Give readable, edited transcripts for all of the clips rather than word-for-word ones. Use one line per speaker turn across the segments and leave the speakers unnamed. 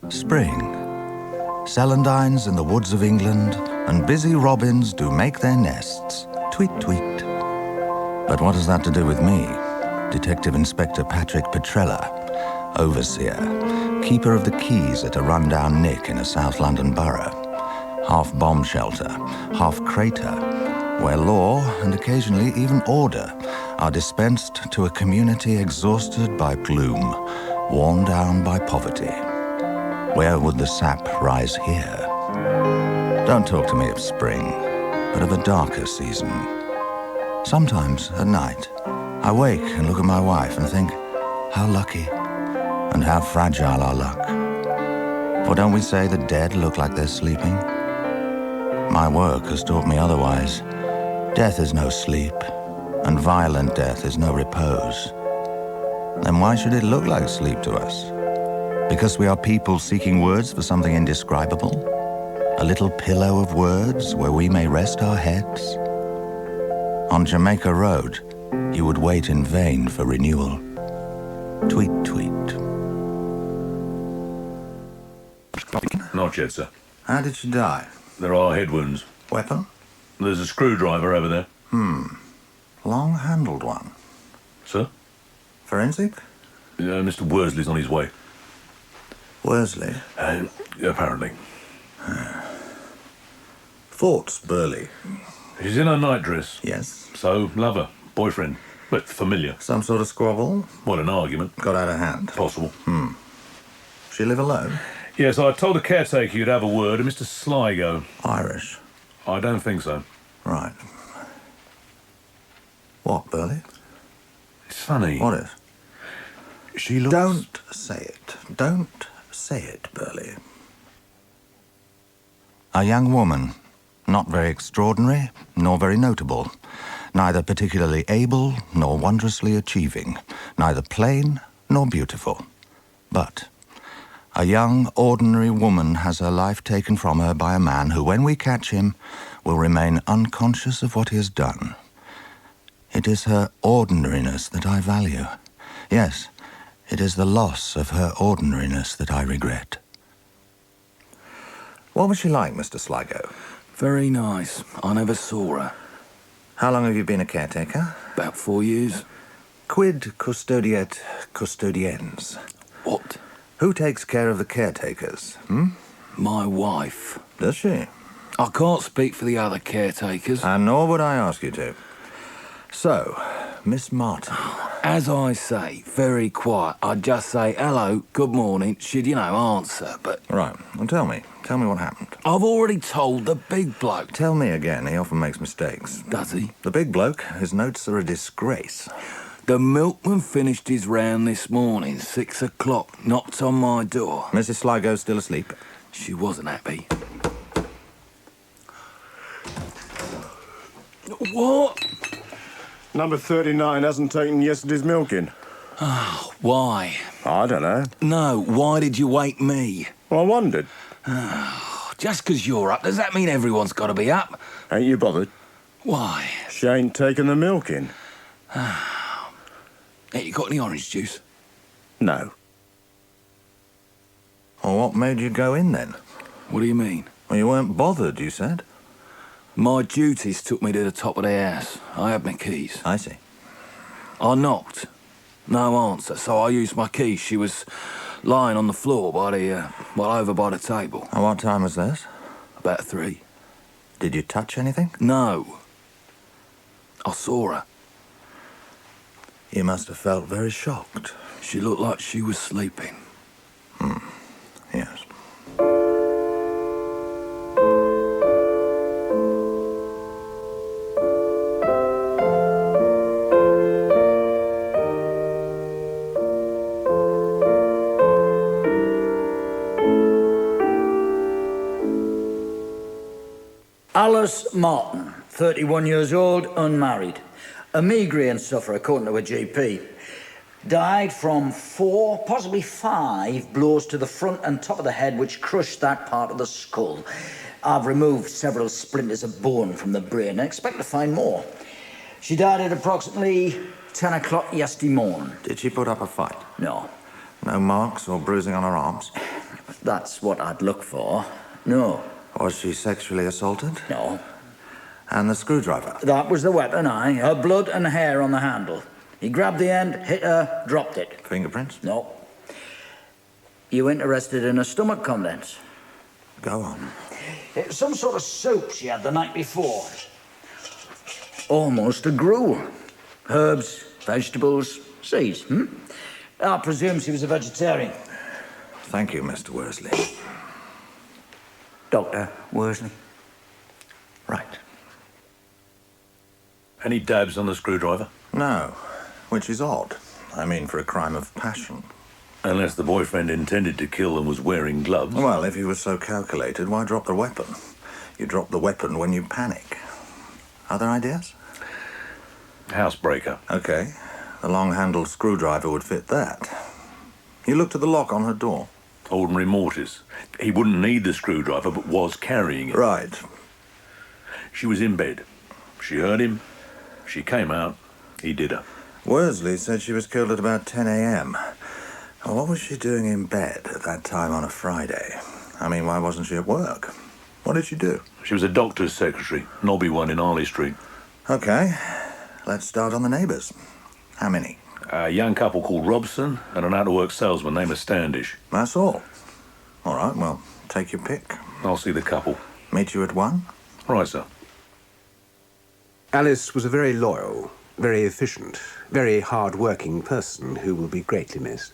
Spring. Celandines in the woods of England and busy robins do make their nests. Tweet, tweet. But what has that to do with me? Detective Inspector Patrick Petrella, overseer, keeper of the keys at a rundown nick in a South London borough. Half bomb shelter, half crater, where law and occasionally even order are dispensed to a community exhausted by gloom, worn down by poverty. Where would the sap rise here? Don't talk to me of spring, but of a darker season. Sometimes, at night, I wake and look at my wife and think, how lucky and how fragile our luck. For don't we say the dead look like they're sleeping? My work has taught me otherwise. Death is no sleep, and violent death is no repose. Then why should it look like sleep to us? Because we are people seeking words for something indescribable? A little pillow of words where we may rest our heads? On Jamaica Road, you would wait in vain for renewal. Tweet, tweet.
Not yet, sir.
How did she die?
There are head wounds.
Weapon?
There's a screwdriver over there.
Long-handled one.
Sir?
Forensic?
Mr. Worsley's on his way.
Worsley.
Apparently.
Thoughts, Burley?
She's in her nightdress.
Yes.
So, lover, boyfriend, but familiar.
Some sort of squabble?
What, an argument?
Got out of hand?
Possible.
She live alone?
Yes, I told the caretaker you'd have a word, and Mr. Sligo.
Irish?
I don't think so.
Right. What, Burley?
It's funny.
What is?
She looks...
Don't say it. Don't say it, Burley. A young woman, not very extraordinary, nor very notable, neither particularly able nor wondrously achieving, neither plain nor beautiful. But a young, ordinary woman has her life taken from her by a man who, when we catch him, will remain unconscious of what he has done. It is her ordinariness that I value. Yes, it is the loss of her ordinariness that I regret. What was she like, Mr. Sligo?
Very nice. I never saw her.
How long have you been a caretaker?
About 4 years.
Quid custodiet custodiens?
What?
Who takes care of the caretakers,
My wife.
Does she?
I can't speak for the other caretakers.
And nor would I ask you to. So, Miss Martin.
As I say, very quiet. I'd just say, hello, good morning. She'd, answer, but...
Right, well, tell me what happened.
I've already told the big bloke.
Tell me again, he often makes mistakes.
Does he?
The big bloke, his notes are a disgrace.
The milkman finished his round this morning, 6 o'clock, knocked on my door.
Mrs. Sligo's still asleep?
She wasn't happy. What?
Number 39 hasn't taken yesterday's milking.
Why?
I don't know.
No, why did you wake me?
Well, I wondered.
Just 'cause you're up, does that mean everyone's got to be up?
Ain't you bothered?
Why?
She ain't taken the milking.
Hey, you got any orange juice?
No.
Well, what made you go in then?
What do you mean?
Well, you weren't bothered, you said.
My duties took me to the top of the house. I had my keys.
I see.
I knocked. No answer, so I used my keys. She was lying on the floor over by the table.
And what time was this?
About 3.
Did you touch anything?
No. I saw her.
You must have felt very shocked.
She looked like she was sleeping.
Yes.
Alice Martin, 31 years old, unmarried. A migraine sufferer, according to a GP. Died from 4, possibly 5 blows to the front and top of the head, which crushed that part of the skull. I've removed several splinters of bone from the brain and expect to find more. She died at approximately 10 o'clock yesterday morning.
Did she put up a fight?
No.
No marks or bruising on her arms?
That's what I'd look for. No.
Was she sexually assaulted?
No.
And the screwdriver?
That was the weapon, aye. Her blood and hair on the handle. He grabbed the end, hit her, dropped it.
Fingerprints?
No. You interested in her stomach contents?
Go on.
It was some sort of soup she had the night before. Almost a gruel. Herbs, vegetables, seeds, I presume she was a vegetarian.
Thank you, Mr. Worsley.
Dr. Worsley.
Right.
Any dabs on the screwdriver?
No, which is odd. I mean, for a crime of passion.
Unless the boyfriend intended to kill and was wearing gloves.
Well, if he was so calculated, why drop the weapon? You drop the weapon when you panic. Other ideas?
Housebreaker.
Okay. The long-handled screwdriver would fit that. You looked at the lock on her door.
Ordinary mortise. He wouldn't need the screwdriver, but was carrying it.
Right.
She was in bed. She heard him. She came out. He did her.
Worsley said she was killed at about 10 a.m. Well, what was she doing in bed at that time on a Friday? I mean, why wasn't she at work? What did she do?
She was a doctor's secretary, knobby one in Harley Street.
Okay. Let's start on the neighbours. How many?
A young couple called Robson and an out-of-work salesman named Standish.
That's all. All right, well, take your pick.
I'll see the couple.
Meet you at 1?
Right, sir.
Alice was a very loyal, very efficient, very hard-working person who will be greatly missed.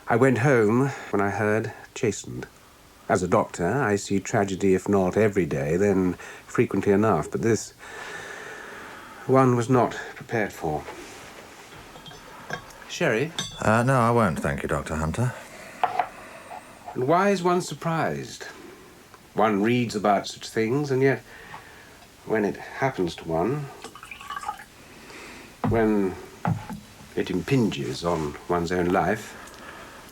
I went home when I heard chastened. As a doctor, I see tragedy, if not every day, then frequently enough. But this one was not prepared for. Sherry?
No, I won't, thank you, Dr. Hunter.
And why is one surprised? One reads about such things, and yet, when it happens to one, when it impinges on one's own life,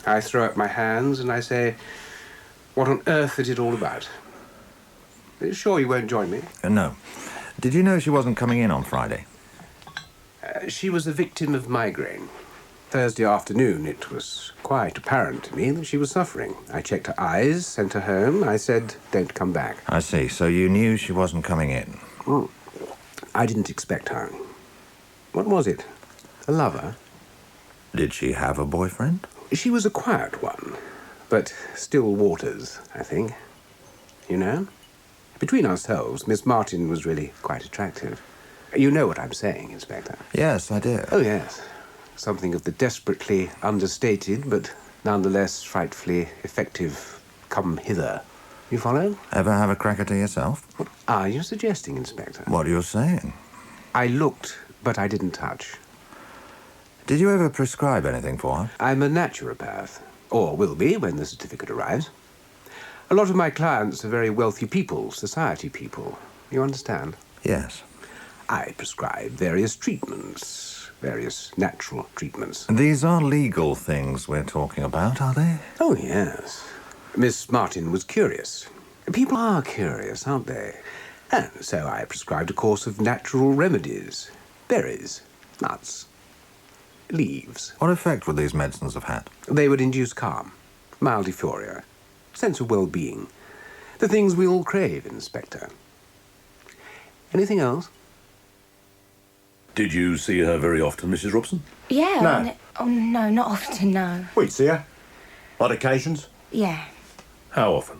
I throw up my hands and I say, what on earth is it all about? Are you sure you won't join me?
No. Did you know she wasn't coming in on Friday?
She was a victim of migraine. Thursday afternoon, it was quite apparent to me that she was suffering. I checked her eyes, sent her home. I said, don't come back.
I see. So you knew she wasn't coming in?
I didn't expect her. What was it? A lover?
Did she have a boyfriend?
She was a quiet one, but still waters, I think. You know? Between ourselves, Miss Martin was really quite attractive. You know what I'm saying, Inspector?
Yes, I do.
Oh, yes. Something of the desperately understated, but nonetheless frightfully effective come hither. You follow?
Ever have a crack at her yourself?
What are you suggesting, Inspector?
What are you saying?
I looked, but I didn't touch.
Did you ever prescribe anything for her?
I'm a naturopath, or will be when the certificate arrives. A lot of my clients are very wealthy people, society people. You understand?
Yes.
I prescribe various treatments, various natural treatments.
These are legal things we're talking about, are they?
Oh, yes. Miss Martin was curious. People are curious, aren't they? And so I prescribed a course of natural remedies. Berries, nuts, leaves.
What effect would these medicines have had?
They would induce calm, mild euphoria, sense of well-being. The things we all crave, Inspector. Anything else?
Did you see her very often, Mrs. Robson?
Yeah.
No.
Oh, no, not often, no.
We'd see her. On occasions.
Yeah.
How often?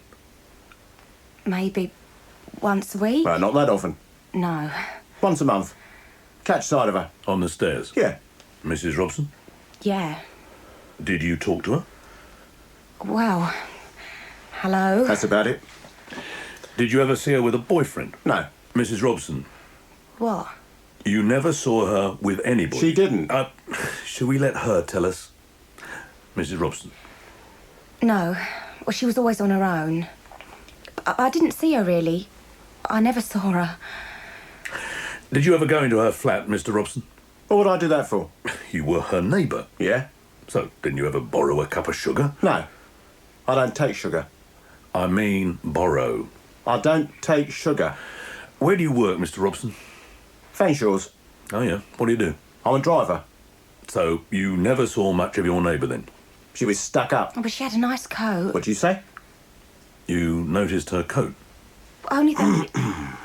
Maybe once a week?
Well, not that often.
No.
Once a month. Catch sight of her.
On the stairs?
Yeah.
Mrs. Robson?
Yeah.
Did you talk to her?
Well, hello?
That's about it.
Did you ever see her with a boyfriend?
No.
Mrs. Robson,
What?
you never saw her with anybody?
She didn't.
Shall we let her tell us? Mrs. Robson.
No. Well, she was always on her own. I didn't see her, really. I never saw her.
Did you ever go into her flat, Mr. Robson?
What would I do that for?
You were her neighbour.
Yeah?
So, didn't you ever borrow a cup of sugar?
No. I don't take sugar.
I mean borrow.
I don't take sugar.
Where do you work, Mr. Robson?
Fanshaws.
Oh, yeah. What do you do?
I'm a driver.
So, you never saw much of your neighbour then?
She was stuck up.
Oh, but she had a nice coat.
What'd you say?
You noticed her coat?
Only that.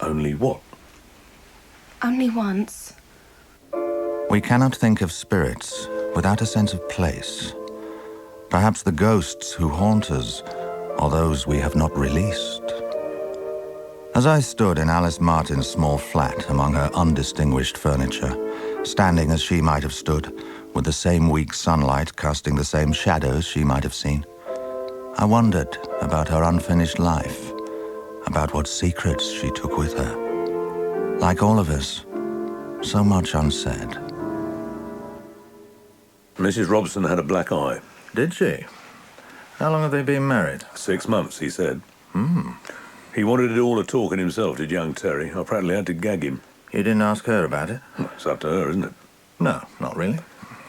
Only what?
Only once.
We cannot think of spirits without a sense of place. Perhaps the ghosts who haunt us are those we have not released. As I stood in Alice Martin's small flat among her undistinguished furniture, standing as she might have stood, with the same weak sunlight casting the same shadows she might have seen, I wondered about her unfinished life, about what secrets she took with her. Like all of us, so much unsaid.
Mrs. Robson had a black eye.
Did she? How long have they been married?
6 months, he said. He wanted to do all the talking himself, did young Terry. I practically had to gag him.
You didn't ask her about it?
It's up to her, isn't it?
No, not really.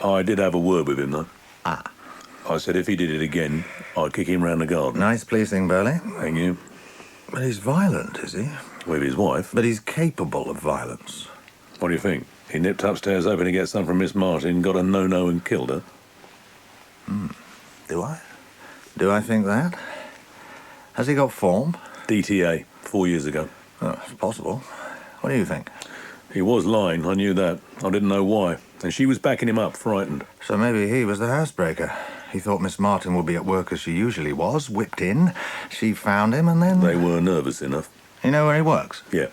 I did have a word with him, though.
Ah.
I said if he did it again, I'd kick him round the garden.
Nice pleasing, Burley.
Thank you.
But he's violent, is he?
With his wife.
But he's capable of violence.
What do you think? He nipped upstairs hoping to get some from Miss Martin, got a no-no and killed her.
Do I? Do I think that? Has he got form?
DTA, 4 years ago.
Oh, it's possible. What do you think?
He was lying, I knew that. I didn't know why. And she was backing him up, frightened.
So maybe he was the housebreaker. He thought Miss Martin would be at work as she usually was, whipped in. She found him and then...
They were nervous enough.
You know where he works?
Yeah.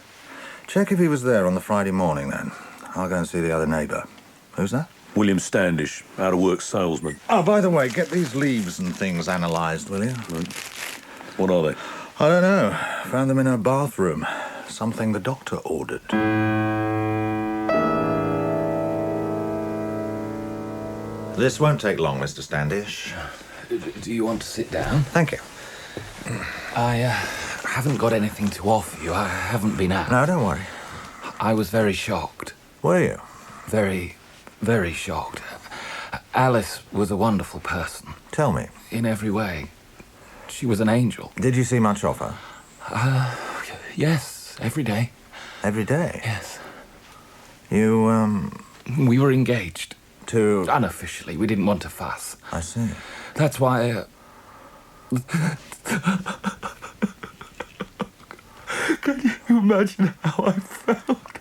Check if he was there on the Friday morning, then. I'll go and see the other neighbour. Who's that?
William Standish, out-of-work salesman.
Oh, by the way, get these leaves and things analysed, will you?
What are they?
I don't know. Found them in her bathroom. Something the doctor ordered. This won't take long, Mr. Standish.
Do you want to sit down?
Thank you.
I haven't got anything to offer you. I haven't been out.
No, don't worry.
I was very shocked.
Were you?
Very, very shocked. Alice was a wonderful person.
Tell me.
In every way. She was an angel.
Did you see much of her?
Yes, every day.
Every day?
Yes.
You,
We were engaged.
to...
Unofficially. We didn't want to fuss.
I see.
That's why... Can you imagine how I felt?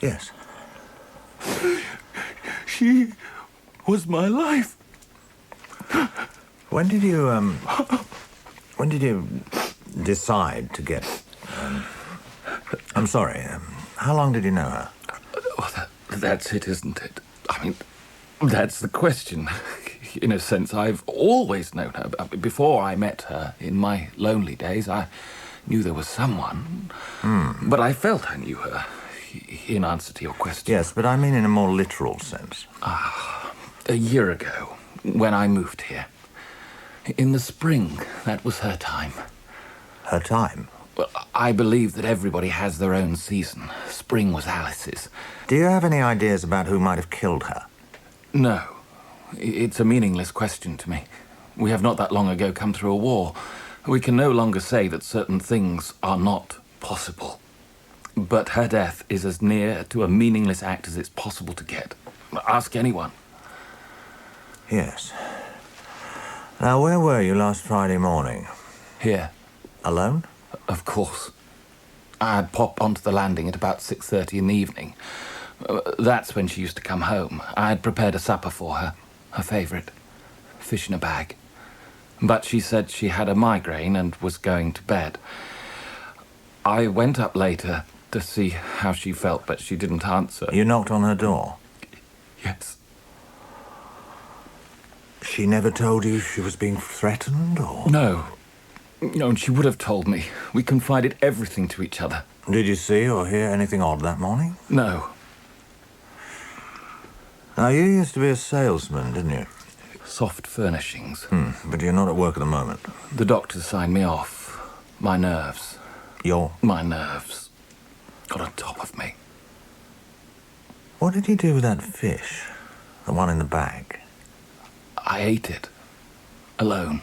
Yes.
She was my life.
When did you decide to get... I'm sorry, how long did you know her?
Well, that's it, isn't it? I mean, that's the question. In a sense, I've always known her. Before I met her, in my lonely days, I knew there was someone. But I felt I knew her, in answer to your question.
Yes, but I mean in a more literal sense.
A year ago, when I moved here. In the spring, that was her time.
Her time?
Well, I believe that everybody has their own season. Spring was Alice's.
Do you have any ideas about who might have killed her?
No. It's a meaningless question to me. We have not that long ago come through a war. We can no longer say that certain things are not possible. But her death is as near to a meaningless act as it's possible to get. Ask anyone.
Yes. Now, where were you last Friday morning?
Here.
Alone?
Of course. I'd pop onto the landing at about 6:30 in the evening. That's when she used to come home. I'd prepared a supper for her. Her favourite. Fish in a bag. But she said she had a migraine and was going to bed. I went up later to see how she felt, but she didn't answer.
You knocked on her door?
Yes.
She never told you she was being threatened, or...?
No. No, and she would have told me. We confided everything to each other.
Did you see or hear anything odd that morning?
No.
Now, you used to be a salesman, didn't you?
Soft furnishings.
But you're not at work at the moment.
The doctor signed me off. My nerves. My nerves got on top of me.
What did you do with that fish? The one in the bag?
I ate it. Alone.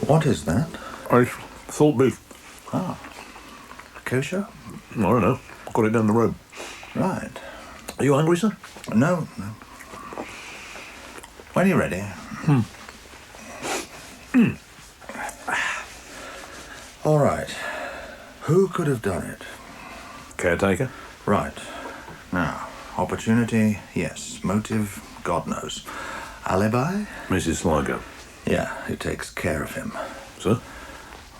What is that?
Salt beef.
kosher?
I don't know. Got it down the road.
Right.
Are you hungry, sir?
No. When you're ready. All right. Who could have done it?
Caretaker?
Right. Now, opportunity, yes. Motive, God knows. Alibi?
Mrs. Sligo.
Yeah, who takes care of him.
Sir?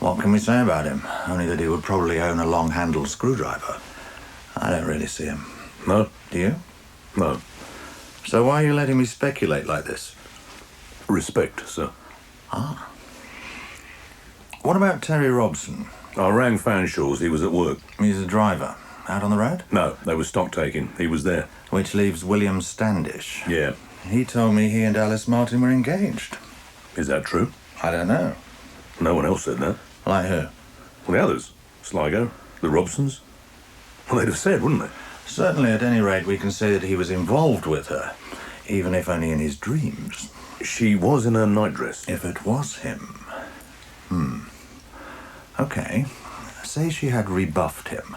What can we say about him? Only that he would probably own a long-handled screwdriver. I don't really see him.
No?
Do you?
No.
So why are you letting me speculate like this?
Respect, sir.
What about Terry Robson?
I rang Fanshaw's. He was at work.
He's a driver. Out on the road?
No, they were stock taking. He was there.
Which leaves William Standish.
Yeah.
He told me he and Alice Martin were engaged.
Is that true?
I don't know.
No one else said that.
Like who?
Well, the others. Sligo. The Robsons. Well, they'd have said, wouldn't they?
Certainly, at any rate, we can say that he was involved with her, even if only in his dreams.
She was in her nightdress.
If it was him. Okay. Say she had rebuffed him.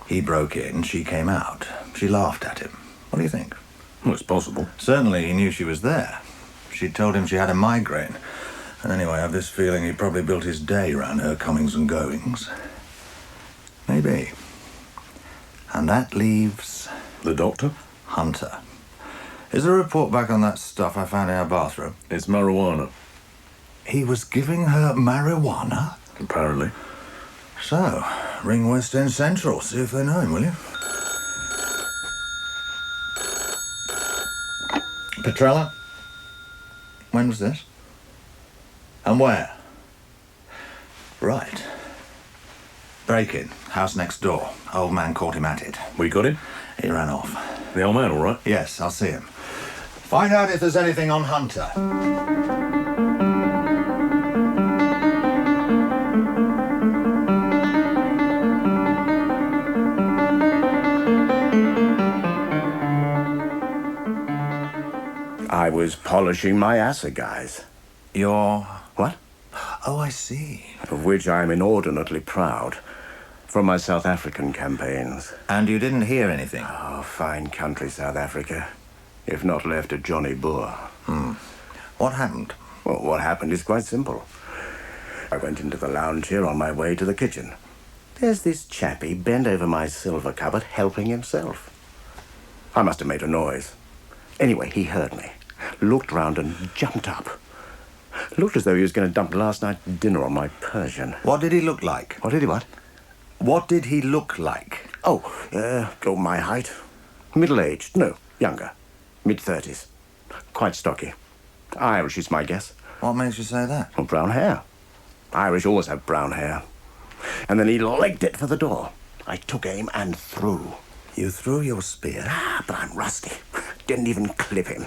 He broke in, she came out. She laughed at him. What do you think?
Well, it's possible.
Certainly, he knew she was there. She'd told him she had a migraine. And anyway, I have this feeling he probably built his day round her comings and goings. Maybe. And that leaves
The doctor?
Hunter. Is there a report back on that stuff I found in her bathroom?
It's marijuana,
He was giving her marijuana?
apparently.
So, ring West End Central, see if they know him, will you? Petrella? When was this? And where? Right. Break-in, house next door. Old man caught him at it.
We got him?
He ran off.
The old man, all right?
Yes, I'll see him. Find out if there's anything on Hunter.
I was polishing my assegais.
Your...
What?
Oh, I see.
Of which I am inordinately proud. From my South African campaigns.
And you didn't hear anything?
Oh, fine country, South Africa. If not left to Johnny Boer.
What happened?
Well, what happened is quite simple. I went into the lounge here on my way to the kitchen. There's this chappie bent over my silver cupboard, helping himself. I must have made a noise. Anyway, he heard me, looked round and jumped up. Looked as though he was going to dump last night's dinner on my Persian.
What did he look like?
What did he what?
What did he look like?
Oh, my height. Middle-aged. No, younger. Mid-30s. Quite stocky. Irish is my guess.
What makes you say that?
Well, brown hair. Irish always have brown hair. And then he legged it for the door. I took aim and threw.
You threw your spear?
But I'm rusty. Didn't even clip him.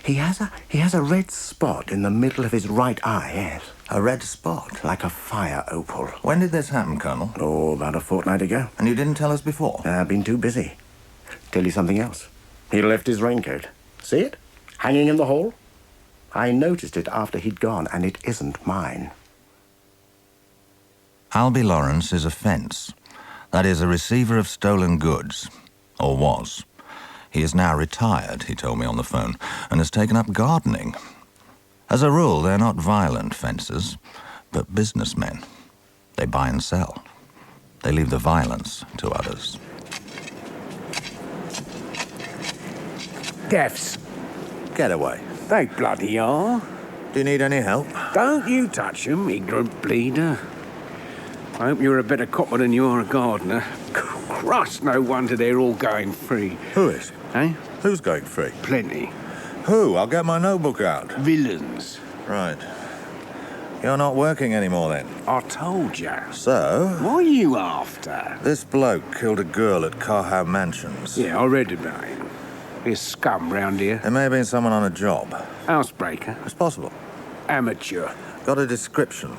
He has a red spot in the middle of his right eye, yes.
A red spot?
Like a fire opal.
When did this happen, Colonel?
Oh, about a fortnight ago.
And you didn't tell us before?
I've been too busy. Tell you something else. He left his raincoat. See it? Hanging in the hall? I noticed it after he'd gone, and it isn't mine.
Albie Lawrence is a fence. That is, a receiver of stolen goods. Or was. He is now retired, he told me on the phone, and has taken up gardening. As a rule, they're not violent fencers, but businessmen. They buy and sell. They leave the violence to others.
Deaths.
Get away.
They bloody are.
Do you need any help?
Don't you touch 'em, ignorant bleeder. I hope you're a better copper than you are a gardener. Christ, no wonder they're all going free.
Who is?
Eh?
Who's going free?
Plenty.
Who? I'll get my notebook out.
Villains.
Right. You're not working anymore then?
I told you.
So?
What are you after?
This bloke killed a girl at Carhow Mansions.
Yeah, I read about him. There's scum round here.
There may have been someone on a job.
Housebreaker.
It's possible.
Amateur.
Got a description.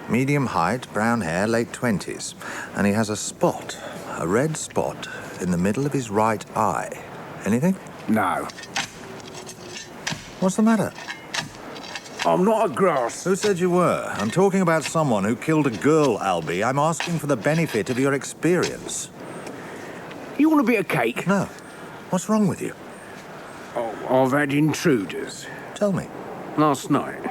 Medium height, brown hair, late 20s. And he has a spot. A red spot in the middle of his right eye. Anything?
No.
What's the matter?
I'm not a grass.
Who said you were? I'm talking about someone who killed a girl, Albie. I'm asking for the benefit of your experience.
You want a bit of cake?
No. What's wrong with you?
Oh, I've had intruders.
Tell me.
Last night,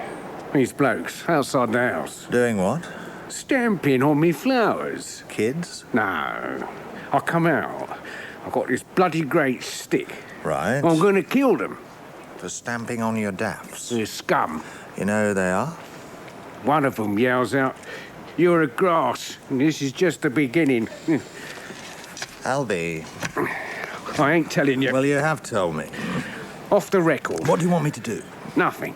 these blokes outside the house.
Doing what?
Stamping on me flowers.
Kids?
No. I come out. I've got this bloody great stick.
Right.
I'm going to kill them.
For stamping on your daffs.
They're scum.
You know who they are?
One of them yells out, "You're a grass, and this is just the beginning."
Albie.
I ain't telling you.
Well, you have told me.
Off the record.
What do you want me to do?
Nothing.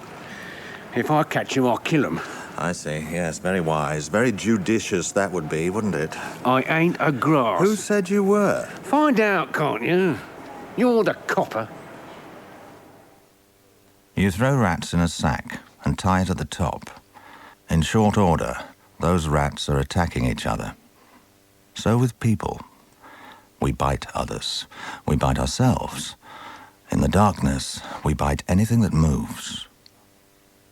If I catch him, I'll kill him.
I see. Yes, very wise. Very judicious that would be, wouldn't it?
I ain't a grass.
Who said you were?
Find out, can't you? You're the copper.
You throw rats in a sack and tie it at the top. In short order, those rats are attacking each other. So with people. We bite others. We bite ourselves. In the darkness, we bite anything that moves.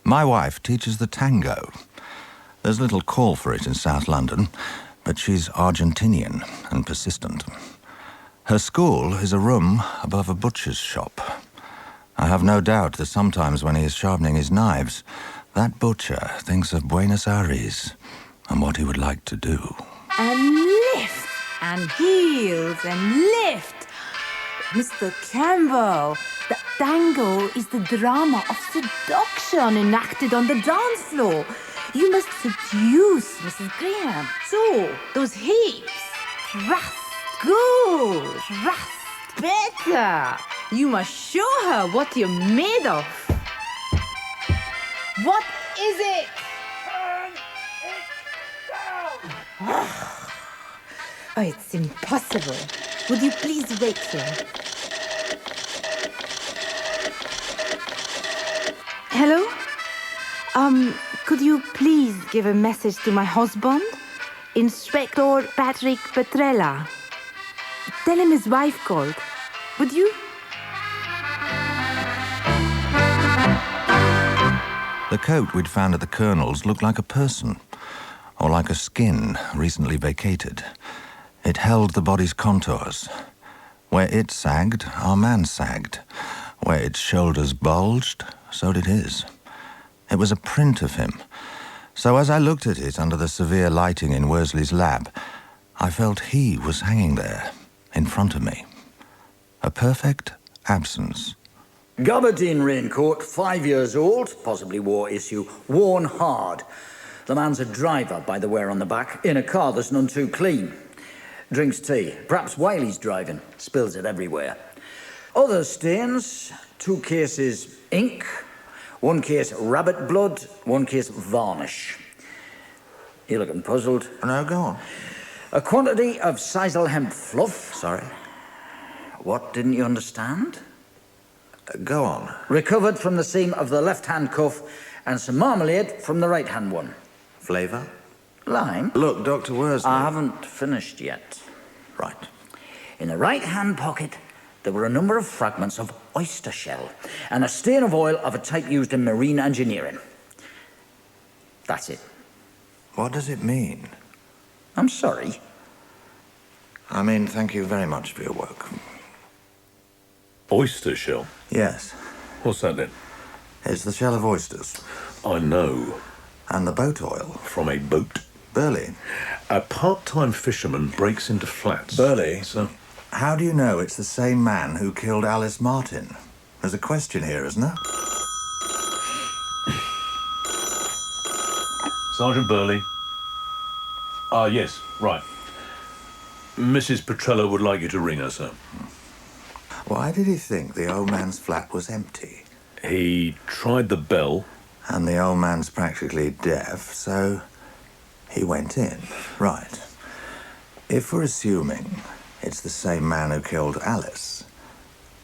My wife teaches the tango. There's little call for it in South London, but she's Argentinian and persistent. Her school is a room above a butcher's shop. I have no doubt that sometimes when he is sharpening his knives, that butcher thinks of Buenos Aires and what he would like to do.
And lift, and heels, and lift. Mr. Campbell, the tango is the drama of seduction enacted on the dance floor. You must seduce Mrs. Graham. So, those hips, thrust, good, thrust, better. You must show her what you're made of. What is it? Turn it down! Oh, it's impossible. Would you please wait here? Hello? Could you please give a message to my husband? Inspector Patrick Petrella. Tell him his wife called. Would you?
The coat we'd found at the Colonel's looked like a person, or like a skin recently vacated. It held the body's contours. Where it sagged, our man sagged. Where its shoulders bulged, so did his. It was a print of him. So as I looked at it under the severe lighting in Worsley's lab, I felt he was hanging there, in front of me. A perfect absence.
Gabardine raincoat, 5 years old, possibly war issue, worn hard. The man's a driver, by the wear on the back, in a car that's none too clean. Drinks tea, perhaps while he's driving, spills it everywhere. Other stains, 2 cases ink, 1 case rabbit blood, 1 case varnish. You're looking puzzled.
No, go on.
A quantity of sisal hemp fluff.
Sorry?
What didn't you understand?
Go on.
Recovered from the seam of the left-hand cuff and some marmalade from the right-hand one.
Flavour?
Lime?
Look, Dr. Worsley.
I haven't finished yet.
Right.
In the right-hand pocket, there were a number of fragments of oyster shell and a stain of oil of a type used in marine engineering. That's it.
What does it mean?
I'm sorry.
I mean, thank you very much for your work.
Oyster shell?
Yes.
What's that then?
It's the shell of oysters.
I know.
And the boat oil.
From a boat.
Burley.
A part-time fisherman breaks into flats.
Burley?
So,
how do you know it's the same man who killed Alice Martin? There's a question here, isn't there?
Sergeant Burley. Yes, right. Mrs. Petrella would like you to ring her, sir.
Why did he think the old man's flat was empty?
He tried the bell.
And the old man's practically deaf, so he went in. Right. If we're assuming it's the same man who killed Alice,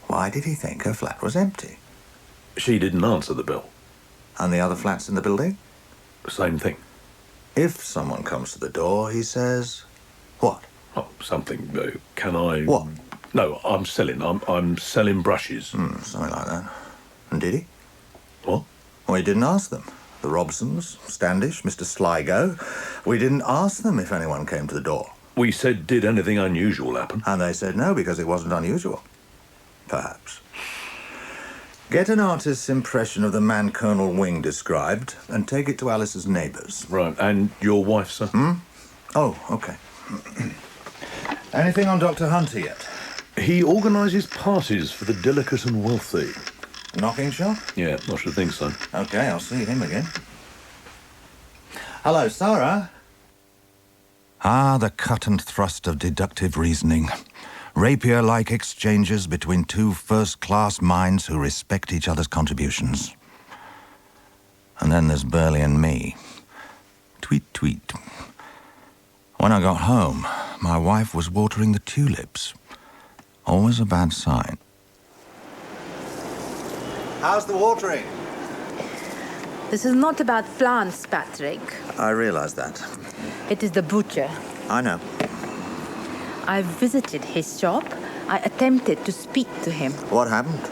why did he think her flat was empty?
She didn't answer the bell.
And the other flats in the building?
Same thing.
If someone comes to the door, he says, what?
Oh, something. Can I...
What?
No, I'm selling. I'm selling brushes.
Something like that. And did he?
What?
Well, he didn't ask them. The Robsons, Standish, Mr. Sligo. We didn't ask them if anyone came to the door.
We said, did anything unusual happen?
And they said no, because it wasn't unusual. Perhaps. Get an artist's impression of the man Colonel Wing described and take it to Alice's neighbours.
Right, and your wife, sir?
Oh, OK. Anything on Dr. Hunter yet?
He organises parties for the delicate and wealthy.
Knocking shop?
Yeah, I should think so.
OK, I'll see him again. Hello, Sarah. Ah, the cut and thrust of deductive reasoning. Rapier-like exchanges between two first-class minds who respect each other's contributions. And then there's Burley and me. Tweet, tweet. When I got home, my wife was watering the tulips. Always a bad sign. How's the watering?
This is not about plants, Patrick.
I realize that.
It is the butcher.
I know.
I visited his shop. I attempted to speak to him.
What happened?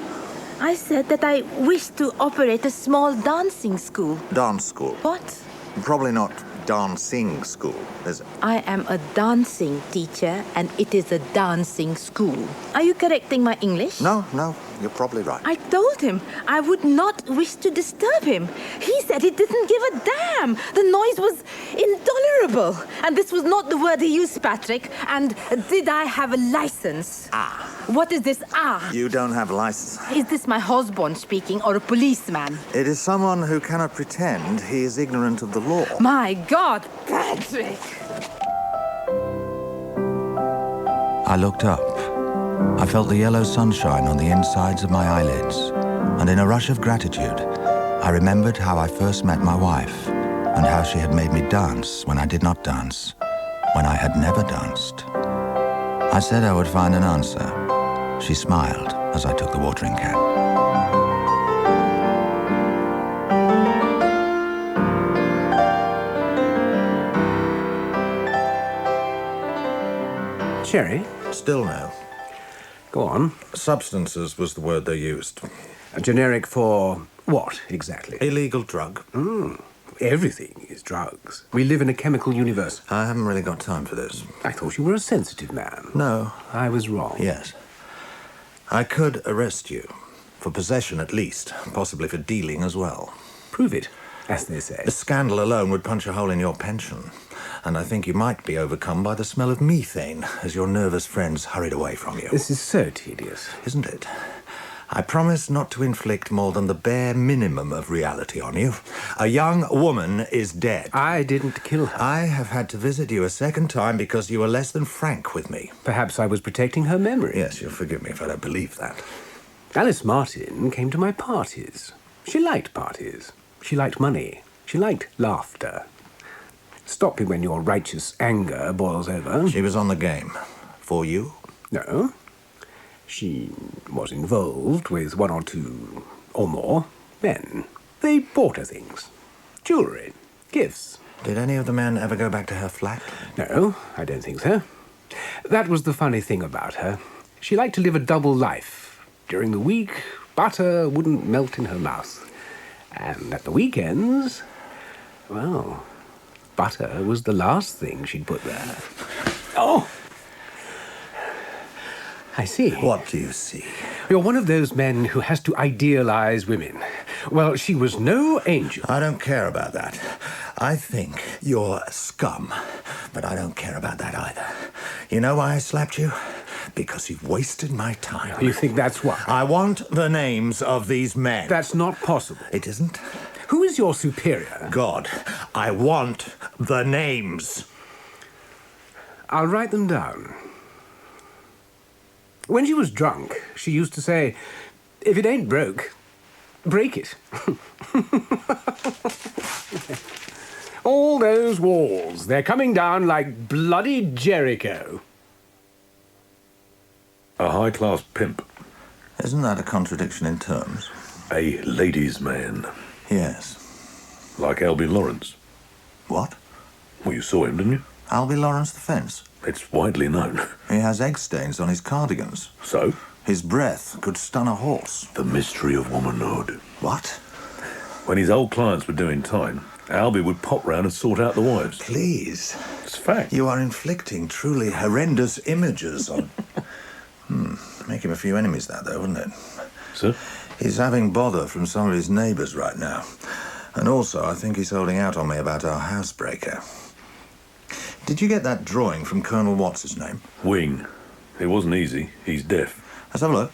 I said that I wish to operate a small dancing school.
Dance school.
What?
Probably not dancing school, is it?
I am a dancing teacher, and it is a dancing school. Are you correcting my English?
No, you're probably right.
I told him I would not wish to disturb him. He said he didn't give a damn. The noise was intolerable. And this was not the word he used, Patrick. And did I have a license?
Ah.
What is this ah?
You don't have a license.
Is this my husband speaking or a policeman?
It is someone who cannot pretend he is ignorant of the law.
My God, Patrick!
I looked up. I felt the yellow sunshine on the insides of my eyelids, and in a rush of gratitude, I remembered how I first met my wife, and how she had made me dance when I did not dance, when I had never danced. I said I would find an answer. She smiled as I took the watering can.
Sherry?
Still no.
Go on.
Substances was the word they used.
A generic for what, exactly?
Illegal drug.
Everything is drugs. We live in a chemical universe.
I haven't really got time for this.
I thought you were a sensitive man.
No.
I was wrong.
Yes. I could arrest you. For possession, at least. Possibly for dealing as well.
Prove it, as they say.
The scandal alone would punch a hole in your pension. And I think you might be overcome by the smell of methane as your nervous friends hurried away from you.
This is so tedious.
Isn't it? I promise not to inflict more than the bare minimum of reality on you. A young woman is dead.
I didn't kill her.
I have had to visit you a second time because you were less than frank with me.
Perhaps I was protecting her memory.
Yes, you'll forgive me if I don't believe that.
Alice Martin came to my parties. She liked parties. She liked money. She liked laughter. Stop me when your righteous anger boils over.
She was on the game. For you?
No. She was involved with one or two or more men. They bought her things. Jewellery. Gifts.
Did any of the men ever go back to her flat?
No, I don't think so. That was the funny thing about her. She liked to live a double life. During the week, butter wouldn't melt in her mouth. And at the weekends, well, butter was the last thing she'd put there. Oh! I see.
What do you see?
You're one of those men who has to idealize women. Well, she was no angel.
I don't care about that. I think you're scum, but I don't care about that either. You know why I slapped you? Because you've wasted my time.
You think that's what?
I want the names of these men.
That's not possible.
It isn't?
Who is your superior?
God, I want the names.
I'll write them down. When she was drunk, she used to say, if it ain't broke, break it. All those walls, they're coming down like bloody Jericho.
A high-class pimp.
Isn't that a contradiction in terms?
A ladies' man.
Yes.
Like Albie Lawrence.
What?
Well, you saw him, didn't you?
Albie Lawrence the fence?
It's widely known.
He has egg stains on his cardigans.
So?
His breath could stun a horse.
The mystery of womanhood.
What?
When his old clients were doing time, Albie would pop round and sort out the wives.
Please.
It's a fact.
You are inflicting truly horrendous images on... Make him a few enemies, that, though, wouldn't it?
Sir?
He's having bother from some of his neighbours right now. And also, I think he's holding out on me about our housebreaker. Did you get that drawing from Colonel What's-his-name?
Wing. It wasn't easy. He's deaf.
Let's have a look.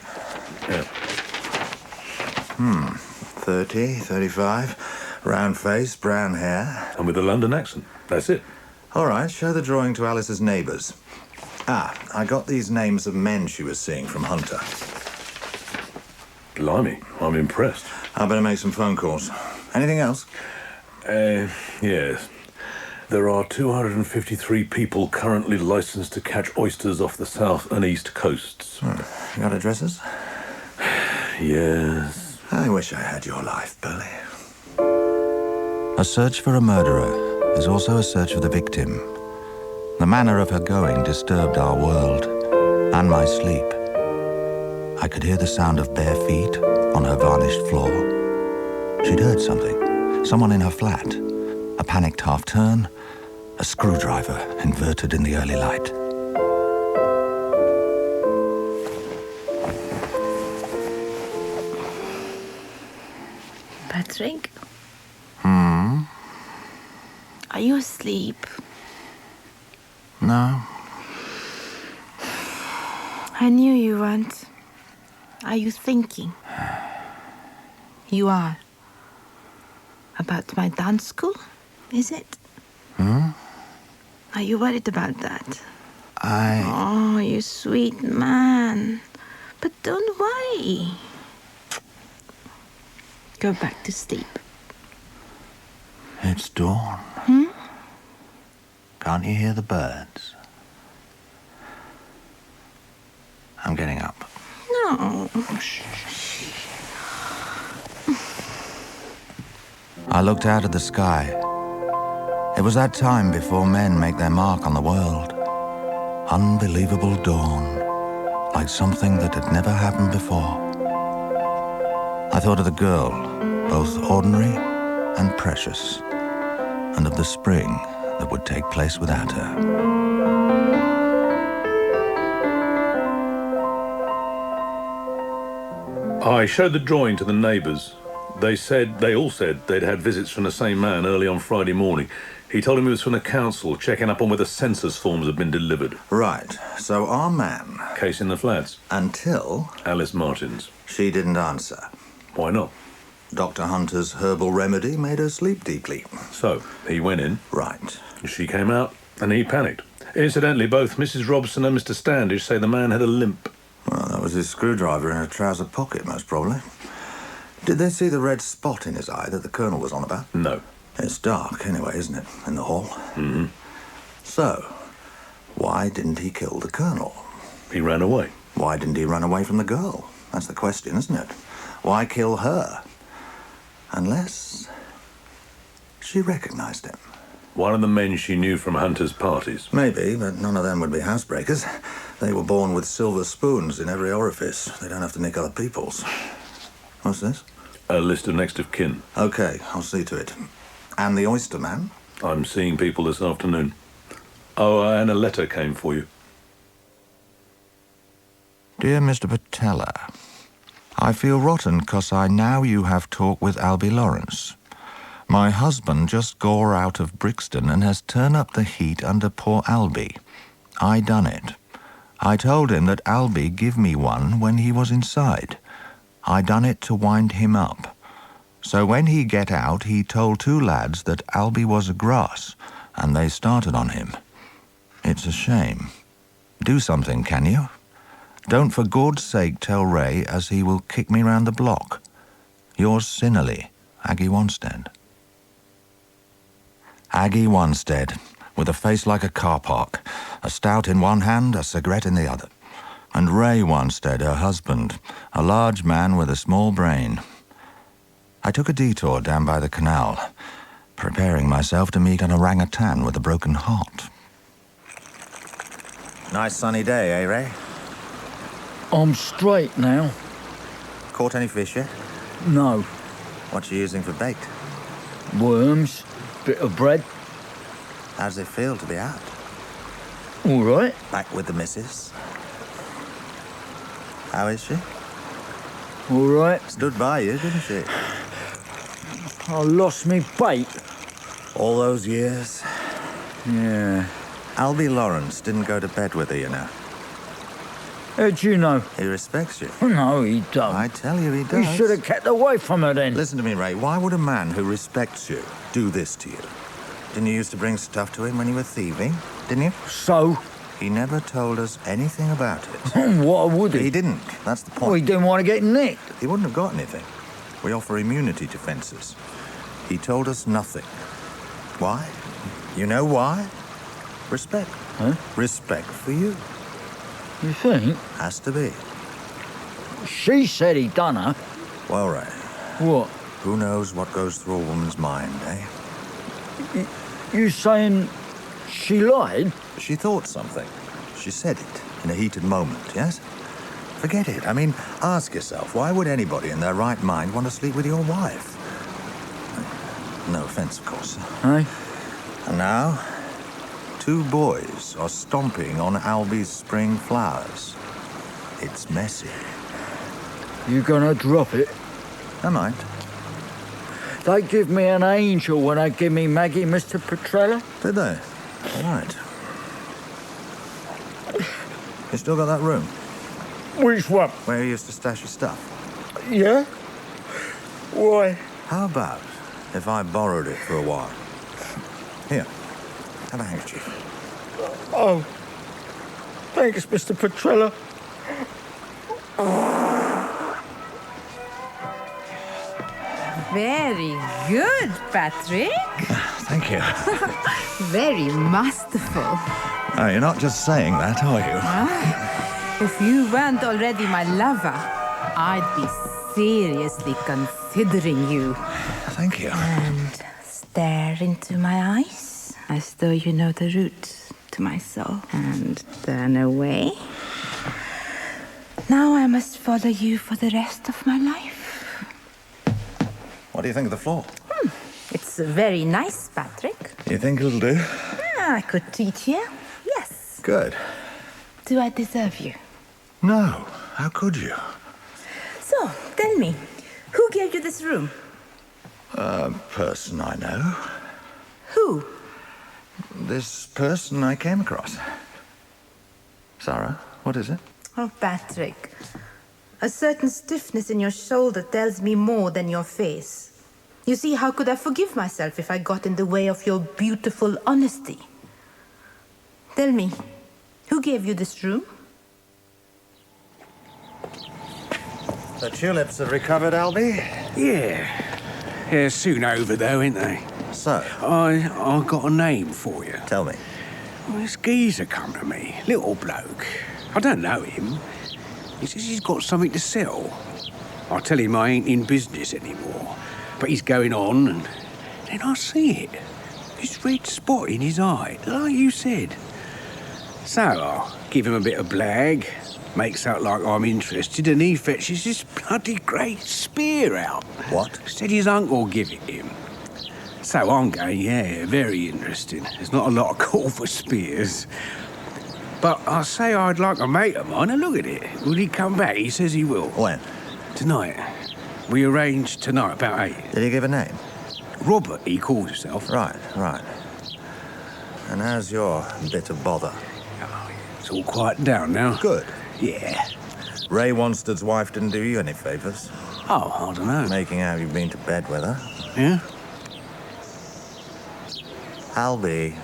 Yeah.
30, 35, round face, brown hair.
And with a London accent. That's it.
All right, show the drawing to Alice's neighbours. I got these names of men she was seeing from Hunter.
Blimey, I'm impressed.
I better make some phone calls. Anything else?
Yes. There are 253 people currently licensed to catch oysters off the south and east coasts.
You got addresses?
Yes.
I wish I had your life, Burley. A search for a murderer is also a search for the victim. The manner of her going disturbed our world and my sleep. I could hear the sound of bare feet on her varnished floor. She'd heard something. Someone in her flat. A panicked half-turn. A screwdriver inverted in the early light.
Patrick?
Hmm?
Are you asleep?
No.
I knew you weren't. Are you thinking? You are. About my dance school, is it? Are you worried about that? Oh, you sweet man. But don't worry. Go back to sleep.
It's dawn. Can't you hear the birds? I'm getting up.
No.
I looked out at the sky. It was that time before men make their mark on the world. Unbelievable dawn, like something that had never happened before. I thought of the girl, both ordinary and precious, and of the spring that would take place without her.
I showed the drawing to the neighbours. They all said they'd had visits from the same man early on Friday morning. He told him he was from the council, checking up on whether census forms had been delivered.
Right, so our man...
Case in the flats.
Until...
Alice Martins.
She didn't answer.
Why not?
Dr. Hunter's herbal remedy made her sleep deeply.
So, he went in.
Right.
She came out, and he panicked. Incidentally, both Mrs. Robson and Mr. Standish say the man had a limp.
Well, that was his screwdriver in her trouser pocket, most probably. Did they see the red spot in his eye that the Colonel was on about?
No.
It's dark anyway, isn't it, in the hall?
Mm-hmm.
So, why didn't he kill the Colonel?
He ran away.
Why didn't he run away from the girl? That's the question, isn't it? Why kill her? Unless she recognized him.
One of the men she knew from Hunter's parties.
Maybe, but none of them would be housebreakers. They were born with silver spoons in every orifice. They don't have to nick other people's. What's this?
A list of next of kin.
Okay, I'll see to it. And the oyster man?
I'm seeing people this afternoon. Oh, and a letter came for you.
Dear Mr. Petrella, I feel rotten 'cause I now you have talked with Albie Lawrence. My husband just gore out of Brixton and has turned up the heat under poor Albie. I done it. I told him that Albie give me one when he was inside. I done it to wind him up. So when he get out, he told two lads that Albie was a grass, and they started on him. It's a shame. Do something, can you? Don't for God's sake tell Ray, as he will kick me round the block. Yours sinnily, Aggie Wanstead. Aggie Wanstead, with a face like a car park, a stout in one hand, a cigarette in the other. And Ray Wanstead, her husband, a large man with a small brain. I took a detour down by the canal, preparing myself to meet an orangutan with a broken heart. Nice sunny day, eh, Ray?
I'm straight now.
Caught any fish yet?
No.
What you using for bait?
Worms, bit of bread.
How's it feel to be out?
All right.
Back with the missus? How is she?
All right.
Stood by you, didn't she?
I lost me bait.
All those years?
Yeah.
Albie Lawrence didn't go to bed with her, you know.
How'd you know?
He respects you.
No, he don't.
I tell you, he does.
You should have kept away from her then.
Listen to me, Ray. Why would a man who respects you do this to you? Didn't you used to bring stuff to him when you were thieving? Didn't you?
So?
He never told us anything about it.
What would he?
He didn't. That's the point.
Well, he didn't want to get nicked.
He wouldn't have got anything. We offer immunity to fences. He told us nothing. Why? You know why? Respect.
Huh?
Respect for you.
You think?
Has to be.
She said he done her.
Well, Ray.
What?
Who knows what goes through a woman's mind, eh?
You saying she lied?
She thought something. She said it in a heated moment, yes? Forget it. I mean, ask yourself, why would anybody in their right mind want to sleep with your wife? No offense, of course.
Hey?
And now, 2 boys are stomping on Albie's spring flowers. It's messy.
You gonna drop it?
I might.
They give me an angel when they give me Maggie, Mr. Petrella.
Did they? All right. You still got that room?
Which one?
Where you used to stash your stuff?
Yeah? Why?
How about if I borrowed it for a while? Here, have a handkerchief.
Oh. Thanks, Mr. Petrella.
Very good, Patrick.
Thank you.
Very masterful.
Oh, you're not just saying that, are you?
If you weren't already my lover, I'd be seriously considering you.
Thank you.
And stare into my eyes as though you know the route to my soul. And turn away. Now I must follow you for the rest of my life.
What do you think of the floor?
It's very nice, Patrick.
You think it'll do?
I could teach you. Yes.
Good.
Do I deserve you?
No. How could you?
So, tell me, who gave you this room?
A person I know.
Who?
This person I came across. Sarah, what is it?
Oh, Patrick. A certain stiffness in your shoulder tells me more than your face. You see, how could I forgive myself if I got in the way of your beautiful honesty? Tell me, who gave you this room?
The tulips have recovered, Albie?
Yeah. They're soon over, though, ain't they?
So?
I got a name for you.
Tell me.
Well, this geezer come to me. Little bloke. I don't know him. He says he's got something to sell. I tell him I ain't in business anymore. But he's going on, and then I see it. This red spot in his eye, like you said. So I give him a bit of blag, makes out like I'm interested, and he fetches this bloody great spear out.
What?
Said his uncle give it him. So I'm going, yeah, very interesting. There's not a lot of call for spears. But I say I'd like a mate of mine, and look at it. Will he come back? He says he will.
When?
Tonight. We arranged tonight about 8.
Did he give a name?
Robert, he calls himself.
Right. And how's your bit of bother?
Oh, it's all quieted down now.
Good.
Yeah.
Ray Wanstead's wife didn't do you any favours?
Oh, I don't know.
Making out you've been to bed with her?
Yeah?
Albie,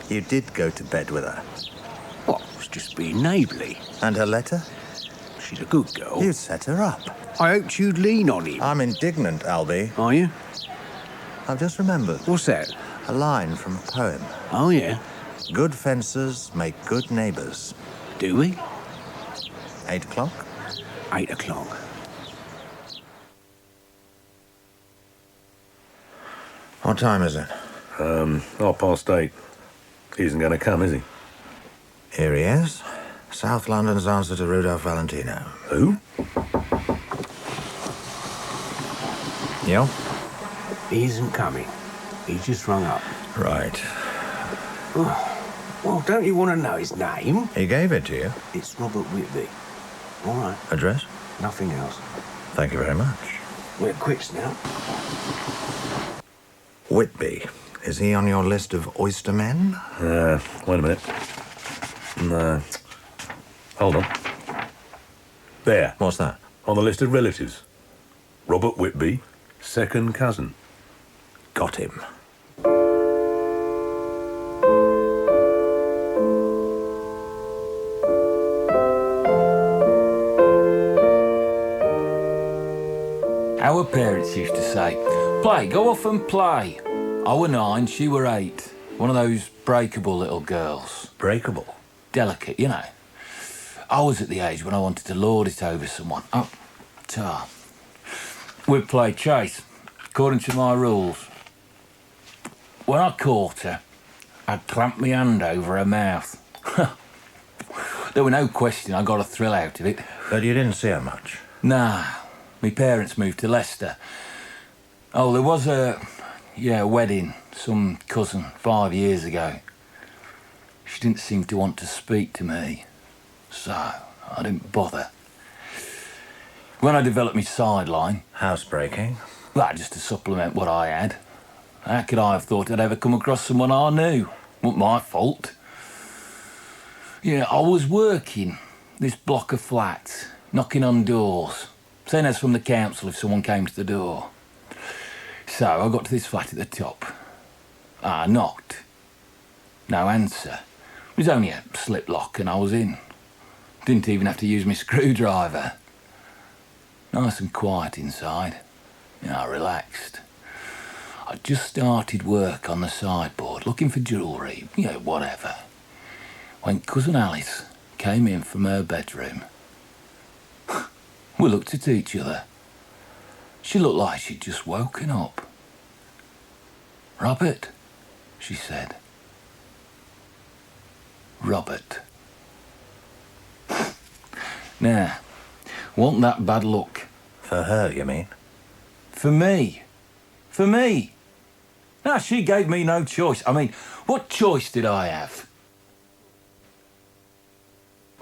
you did go to bed with her.
What? It's just being neighbourly.
And her letter?
She's a good girl.
You set her up.
I hoped you'd lean on him.
I'm indignant, Albie.
Are you?
I've just remembered.
What's that?
A line from a poem.
Oh, yeah?
Good fences make good neighbours.
Do we?
8 o'clock?
8 o'clock.
What time is it?
8:30. He isn't going to come, is he?
Here he is. South London's answer to Rudolph Valentino.
Who?
Yeah?
He isn't coming. He's just rung up.
Right.
Well, don't you want to know his name?
He gave it to you?
It's Robert Whitby. All right.
Address?
Nothing else.
Thank you very much.
We're quits now.
Whitby. Is he on your list of oyster men?
Wait a minute. No. Hold on. There.
What's that?
On the list of relatives. Robert Whitby, second cousin.
Got him.
Our parents used to say, play, go off and play. I were 9, she were 8. One of those breakable little girls.
Breakable?
Delicate, you know. I was at the age when I wanted to lord it over someone. Oh, tar. We'd play chase, according to my rules. When I caught her, I'd clamp my hand over her mouth. There were no question I got a thrill out of it.
But you didn't see her much?
Nah. My parents moved to Leicester. Oh, there was a wedding, some cousin, 5 years ago. She didn't seem to want to speak to me, so I didn't bother. When I developed my sideline...
Housebreaking?
Well, just to supplement what I had. How could I have thought I'd ever come across someone I knew? Wasn't my fault. Yeah, I was working this block of flats, knocking on doors, saying as from the council if someone came to the door. So I got to this flat at the top. I knocked. No answer. It was only a slip lock and I was in. Didn't even have to use my screwdriver. Nice and quiet inside. I relaxed. I just started work on the sideboard, looking for jewellery, whatever. When Cousin Alice came in from her bedroom, we looked at each other. She looked like she'd just woken up. "Robert," she said. Robert. Now, wasn't that bad luck?
For her, you mean?
For me. For me. Now, she gave me no choice. I mean, what choice did I have?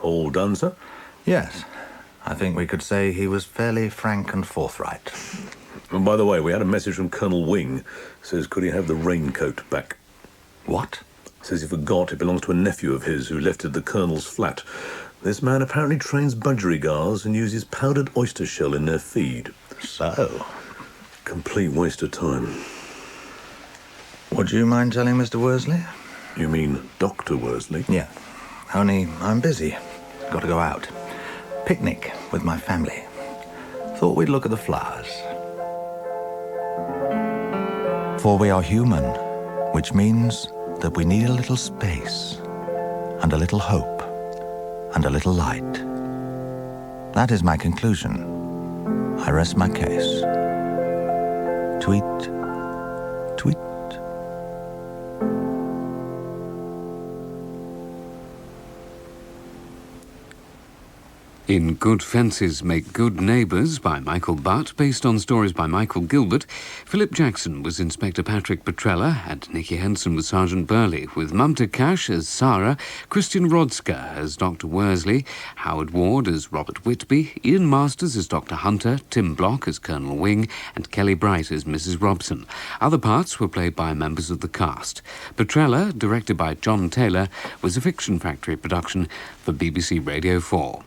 All done, sir?
Yes. I think we could say he was fairly frank and forthright.
And by the way, we had a message from Colonel Wing. Says, could he have the raincoat back?
What?
Says he forgot it belongs to a nephew of his who left it at the Colonel's flat. This man apparently trains budgerigars and uses powdered oyster shell in their feed.
So?
Complete waste of time.
Would you mind telling Mr. Worsley?
You mean Dr. Worsley?
Yeah. Only I'm busy. Got to go out. Picnic with my family. Thought we'd look at the flowers. For we are human, which means that we need a little space, and a little hope, and a little light. That is my conclusion. I rest my case. Tweet, tweet.
In Good Fences Make Good Neighbours by Michael Butt, based on stories by Michael Gilbert, Philip Jackson was Inspector Patrick Petrella and Nicky Henson was Sergeant Burley, with Mumta Cash as Sarah, Christian Rodska as Dr. Worsley, Howard Ward as Robert Whitby, Ian Masters as Dr. Hunter, Tim Block as Colonel Wing, and Kelly Bright as Mrs. Robson. Other parts were played by members of the cast. Petrella, directed by John Taylor, was a Fiction Factory production for BBC Radio 4.